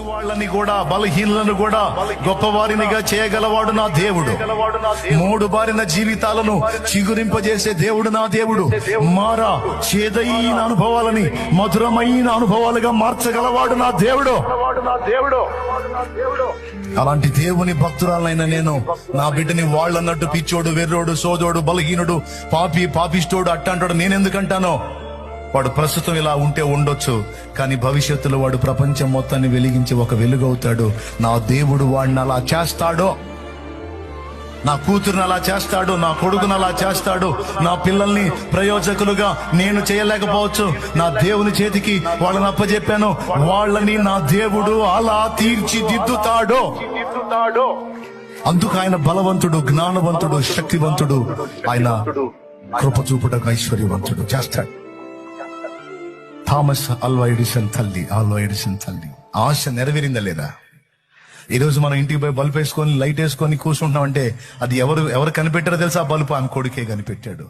వాళ్ళని కూడా బలహీనులను కూడా గొప్పవారినిగా చేయగలవాడు నా దేవుడు. మూడు బారిన జీవితాలను చిగురింపజేసే దేవుడు నా దేవుడు. మారా చేదైన అనుభవాలని మధురమైన అనుభవాలుగా మార్చగలవాడు నా దేవుడు. అలాంటి దేవుని భక్తురాలైన నేను నా బిడ్డని వాళ్ళన్నట్టు పిచ్చోడు, వెర్రోడు, సోదోడు, బలహీనుడు, పాపిష్టోడు అట్టంటాడు నేనెందుకంటానో. వాడు ప్రస్తుతం ఇలా ఉంటే ఉండొచ్చు, కానీ భవిష్యత్తులో వాడు ప్రపంచం మొత్తాన్ని వెలిగించి ఒక వెలుగవుతాడు. నా దేవుడు వాడిని అలా చేస్తాడో, నా కూతురుని అలా చేస్తాడు, నా కొడుకుని అలా చేస్తాడు. నా పిల్లల్ని ప్రయోజకులుగా నేను చేయలేకపోవచ్చు, నా దేవుని చేతికి వాళ్ళని అప్పచెప్పాను. వాళ్ళని నా దేవుడు అలా తీర్చిదిద్దుతాడో. అందుకు ఆయన బలవంతుడు, జ్ఞానవంతుడు, శక్తివంతుడు. ఆయన కృప చూపుటకు ఐశ్వర్యవంతుడు చేస్తాడు. థామస్ ఆల్వా ఎడిసన్ తల్లి ఆశ నెరవేరిందా లేదా? ఈ రోజు మనం ఇంటికి పోయి బల్బు వేసుకొని లైట్ వేసుకొని కూర్చుంటున్నాం అంటే అది ఎవరు కనిపెట్టారో తెలుసా? ఆ బల్బు ఆమె కొడుకే కనిపెట్టాడు.